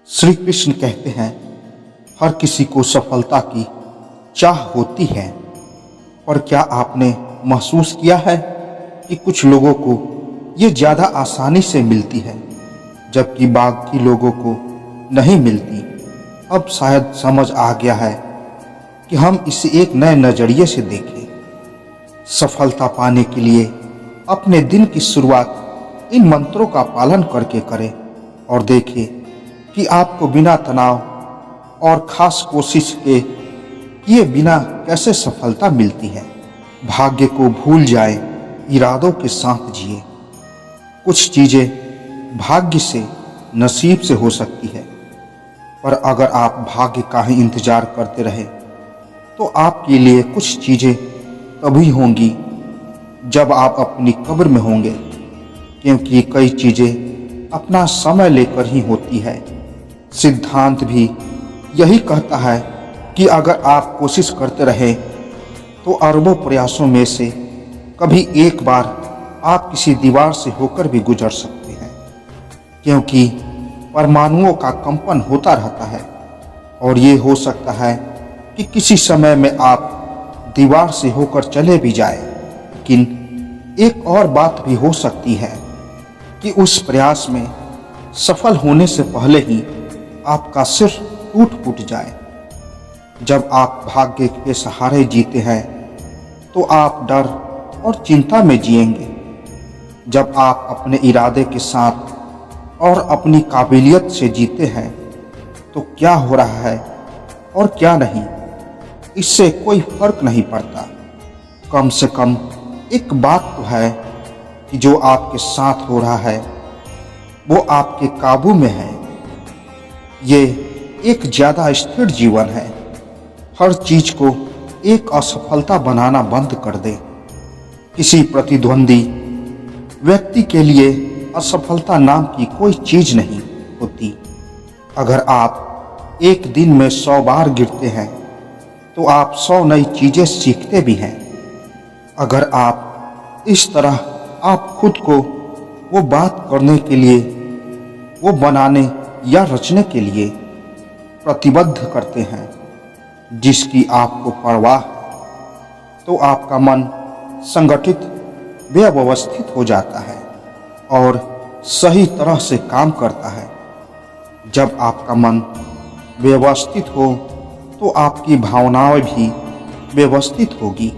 श्री कृष्ण कहते हैं, हर किसी को सफलता की चाह होती है। और क्या आपने महसूस किया है कि कुछ लोगों को ये ज़्यादा आसानी से मिलती है, जबकि बाकी लोगों को नहीं मिलती। अब शायद समझ आ गया है कि हम इसे एक नए नज़रिए से देखें। सफलता पाने के लिए अपने दिन की शुरुआत इन मंत्रों का पालन करके करें और देखें कि आपको बिना तनाव और खास कोशिश के किए बिना कैसे सफलता मिलती है। भाग्य को भूल जाए, इरादों के साथ जिए। कुछ चीज़ें भाग्य से, नसीब से हो सकती है, पर अगर आप भाग्य का ही इंतजार करते रहे तो आपके लिए कुछ चीज़ें तभी होंगी जब आप अपनी कब्र में होंगे, क्योंकि कई चीज़ें अपना समय लेकर ही होती है। सिद्धांत भी यही कहता है कि अगर आप कोशिश करते रहे तो अरबों प्रयासों में से कभी एक बार आप किसी दीवार से होकर भी गुजर सकते हैं, क्योंकि परमाणुओं का कंपन होता रहता है। और ये हो सकता है कि किसी समय में आप दीवार से होकर चले भी जाए, लेकिन एक और बात भी हो सकती है कि उस प्रयास में सफल होने से पहले ही आपका सिर टूट फूट जाए। जब आप भाग्य के सहारे जीते हैं तो आप डर और चिंता में जिएंगे। जब आप अपने इरादे के साथ और अपनी काबिलियत से जीते हैं तो क्या हो रहा है और क्या नहीं, इससे कोई फर्क नहीं पड़ता। कम से कम एक बात तो है कि जो आपके साथ हो रहा है वो आपके काबू में है। ये एक ज़्यादा स्थिर जीवन है। हर चीज को एक असफलता बनाना बंद कर दे। किसी प्रतिद्वंदी व्यक्ति के लिए असफलता नाम की कोई चीज नहीं होती। अगर आप एक दिन में 100 बार गिरते हैं तो आप 100 नई चीजें सीखते भी हैं। अगर आप इस तरह आप खुद को वो बात करने के लिए, वो बनाने या रचने के लिए प्रतिबद्ध करते हैं जिसकी आपको परवाह है, तो आपका मन संगठित, व्यवस्थित हो जाता है और सही तरह से काम करता है। जब आपका मन व्यवस्थित हो तो आपकी भावनाएं भी व्यवस्थित होगी,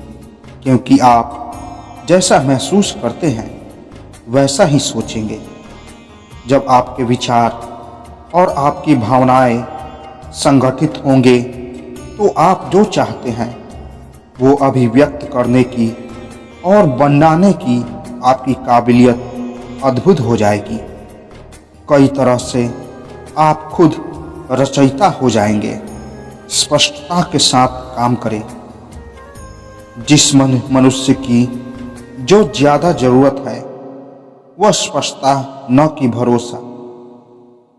क्योंकि आप जैसा महसूस करते हैं वैसा ही सोचेंगे। जब आपके विचार और आपकी भावनाएं संगठित होंगे तो आप जो चाहते हैं वो अभिव्यक्त करने की और बनाने की आपकी काबिलियत अद्भुत हो जाएगी। कई तरह से आप खुद रचयिता हो जाएंगे। स्पष्टता के साथ काम करें। जिस मनुष्य की जो ज़्यादा ज़रूरत है वह स्पष्टता, न कि भरोसा।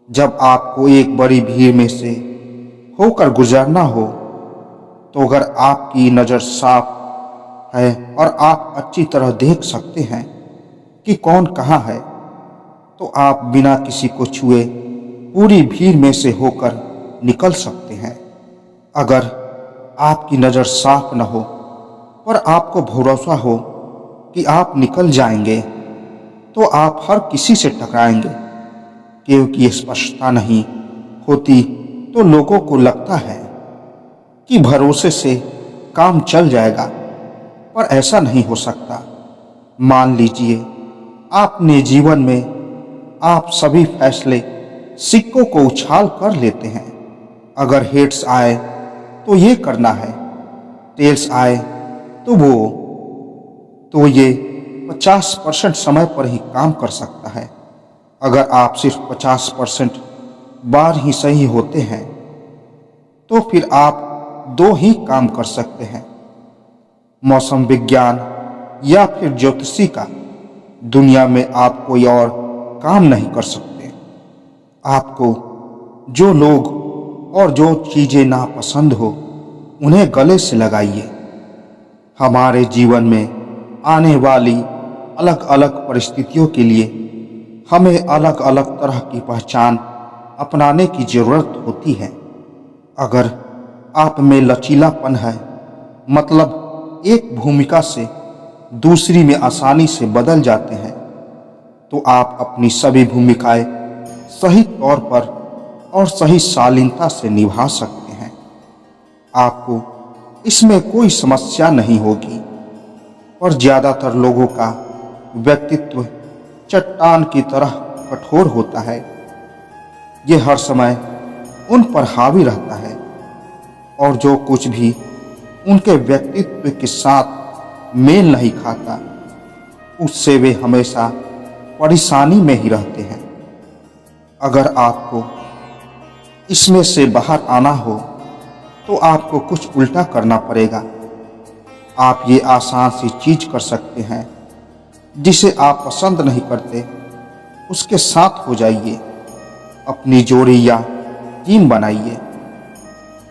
जब आपको एक बड़ी भीड़ में से होकर गुजरना हो तो अगर आपकी नज़र साफ है और आप अच्छी तरह देख सकते हैं कि कौन कहाँ है, तो आप बिना किसी को छुए पूरी भीड़ में से होकर निकल सकते हैं। अगर आपकी नज़र साफ न हो पर आपको भरोसा हो कि आप निकल जाएंगे, तो आप हर किसी से टकराएंगे, क्योंकि स्पष्टता नहीं होती तो लोगों को लगता है कि भरोसे से काम चल जाएगा, पर ऐसा नहीं हो सकता। मान लीजिए आपने जीवन में आप सभी फैसले सिक्कों को उछाल कर लेते हैं। अगर हेड्स आए तो ये करना है, टेल्स आए तो वो, तो ये 50% समय पर ही काम कर सकता है। अगर आप सिर्फ 50% बार ही सही होते हैं तो फिर आप 2 ही काम कर सकते हैं, मौसम विज्ञान या फिर ज्योतिषी का। दुनिया में आप कोई और काम नहीं कर सकते। आपको जो लोग और जो चीज़ें नापसंद हो उन्हें गले से लगाइए। हमारे जीवन में आने वाली अलग अलग परिस्थितियों के लिए हमें अलग अलग तरह की पहचान अपनाने की जरूरत होती है। अगर आप में लचीलापन है, मतलब एक भूमिका से दूसरी में आसानी से बदल जाते हैं, तो आप अपनी सभी भूमिकाएं सही तौर पर और सही शालीनता से निभा सकते हैं। आपको इसमें कोई समस्या नहीं होगी। और ज़्यादातर लोगों का व्यक्तित्व चट्टान की तरह कठोर होता है। ये हर समय उन पर हावी रहता है और जो कुछ भी उनके व्यक्तित्व के साथ मेल नहीं खाता, उससे वे हमेशा परेशानी में ही रहते हैं। अगर आपको इसमें से बाहर आना हो तो आपको कुछ उल्टा करना पड़ेगा। आप ये आसान सी चीज कर सकते हैं, जिसे आप पसंद नहीं करते उसके साथ हो जाइए। अपनी जोड़ी या टीम बनाइए।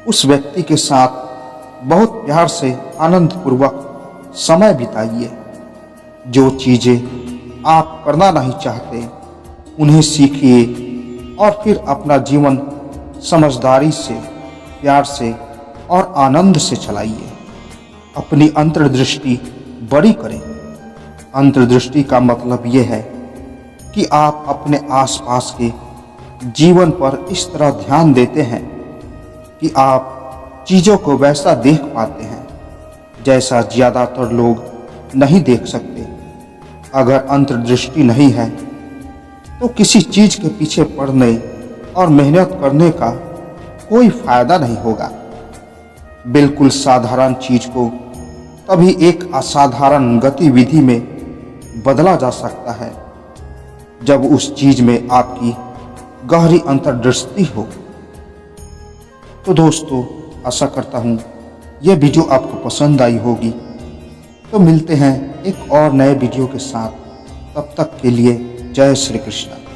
उस व्यक्ति के साथ बहुत प्यार से आनंदपूर्वक समय बिताइए। जो चीज़ें आप करना नहीं चाहते उन्हें सीखिए और फिर अपना जीवन समझदारी से, प्यार से और आनंद से चलाइए। अपनी अंतर्दृष्टि बड़ी करें। अंतर्दृष्टि का मतलब यह है कि आप अपने आसपास के जीवन पर इस तरह ध्यान देते हैं कि आप चीज़ों को वैसा देख पाते हैं जैसा ज़्यादातर लोग नहीं देख सकते। अगर अंतर्दृष्टि नहीं है तो किसी चीज़ के पीछे पड़ने और मेहनत करने का कोई फायदा नहीं होगा। बिल्कुल साधारण चीज़ को तभी एक असाधारण गतिविधि में बदला जा सकता है जब उस चीज़ में आपकी गहरी अंतर्दृष्टि हो। तो दोस्तों, आशा करता हूँ यह वीडियो आपको पसंद आई होगी। तो मिलते हैं एक और नए वीडियो के साथ। तब तक के लिए जय श्री कृष्ण।